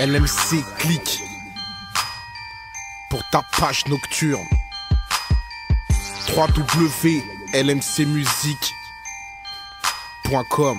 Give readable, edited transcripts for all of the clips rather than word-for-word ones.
LMC clique pour ta page nocturne. www.lmcmusique.com.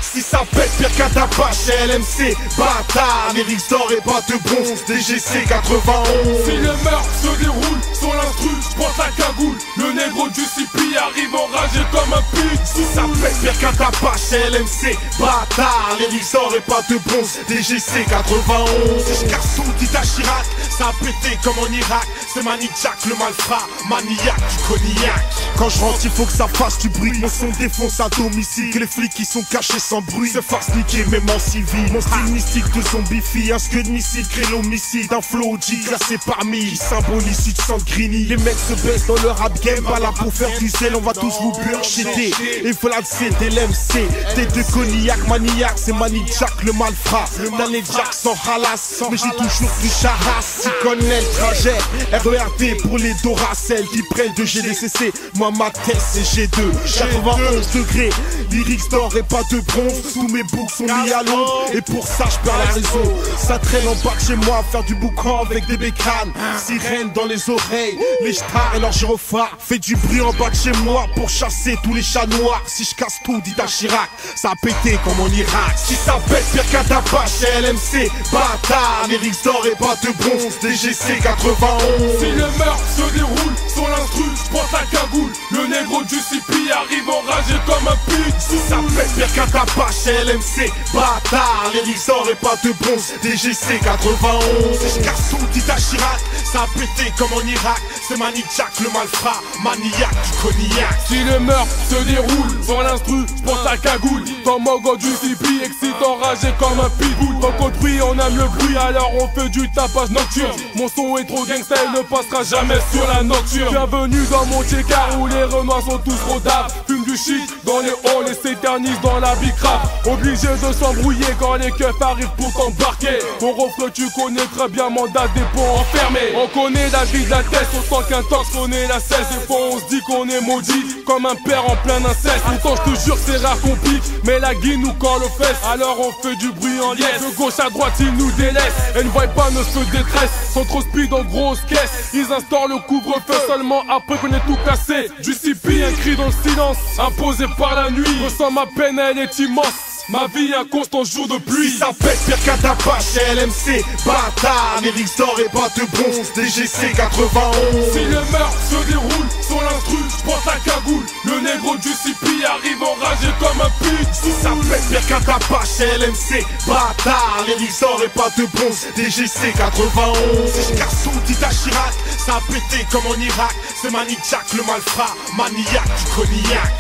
Si ça pète pire qu'un tabac chez LMC, bâtard, lyrics d'or et pas de bronze, DGC 91. Si le meurtre se déroule sur l'instru, j'porte la cagoule. Le négro du CP arrive enragé comme un pute. Si ça pète pire qu'un tabac chez LMC, bâtard, lyrics d'or et pas de bronze, DGC 91. Si je casse tout, dit à Chirac, ça a pété comme en Irak. C'est Manny Jack le malfrat, maniaque du cognac. Quand je rentre il faut que ça fasse du bruit. Mon son défonce à domicile, que les flics qui sont cachés sans bruit se fassent niquer même en civil. Mon style mystique de zombifie, un scud de missile crée l'homicide. Un flow G classé par 1000 qui symbolise du sang de Greeny. Les mecs se baissent dans leur rap game, pas là pour faire du sel. On va tous vous burchiter. Et voilà c'est LMC, tête de cognac maniaque. C'est Manny Jack le malfrat, dans les jacks sans halas. Mais j'ai toujours du charras. Tu connais le trajet, RERD pour les Doracel qui prennent de GDCC. Moi ma tête c'est G2, 91 degrés. Lyrics d'or et pas de bronze. Tous mes boucs sont mis à l'ombre et pour ça je perds la raison. Ça traîne en bas de chez moi, faire du boucan avec des bécanes. Sirènes dans les oreilles, les stars et leurs gyrophares. Fait du bruit en bas de chez moi pour chasser tous les chats noirs. Si je casse tout, dit à Chirac, ça a pété comme en Irak. Si ça pète pire qu'un tabac chez LMC, bâtard, lyrics d'or et pas de bronze, DGC 91. Si le meurtre se déroule sur l'instru, j'porte la cagoule. Le négro du CP arrive enragé comme un pute. Si ça pète pire qu'un tabac chez LMC, bâtard, lyrics d'or et pas de bronze, DGC 91. Si je casse tout, dit à Chirac, ça a pété comme en Irak. C'est Manny Jack le malfrat, maniaque du cognac. Si le meurtre se déroule sur l'instru, j'porte la cagoule. Ton mogo du CP excite enragé comme un pitbull. Tant qu'au bruit on aime le bruit, alors on fait du tapage nocturne. Mon son est trop gangsta, il ne passera jamais sur la nocturne. Bienvenue dans mon Tchécar où les renois sont tous rodables. Fume du shit dans les halls et s'éternisent dans la bicrave. Obligé de s'embrouiller quand les keufs arrivent pour t'embarquer. Au refrain tu connais très bien mandat dépôt enfermé. On connaît la vie de la tête, on sent qu'un tox connaît la cesse. Des fois on se dit qu'on est maudit comme un père en plein inceste. Pourtant je te jure c'est rare qu'on pique, mais la guine nous colle aux fesses. Alors on fait du bruit en liesse. De gauche à droite ils nous délaissent et ne voient pas nos feux de détresse. Sont trop speed en grosse caisse. Ils instaurent le couvre-feu seulement après qu'on ait tout cassé. Du CP un cri dans le silence, imposé par la nuit. Je ressens ma peine, elle est immense. Ma vie un constant jour de pluie. Si ça pète pire qu'un tabac chez LMC, bâtard, lyrics d'or et pas de bronze, DGC 91. Si le meurtre se déroule sur l'instru, j'porte la cagoule. Le négro du CP arrive enragé comme un pute. Si ça pète pire qu'un tabac chez LMC, bâtard, lyrics d'or et pas de bronze, DGC 91. Si je casse tout, dit à Chirac, ça a pété comme en Irak. C'est Manny Jack le malfrat, maniaque du cognac.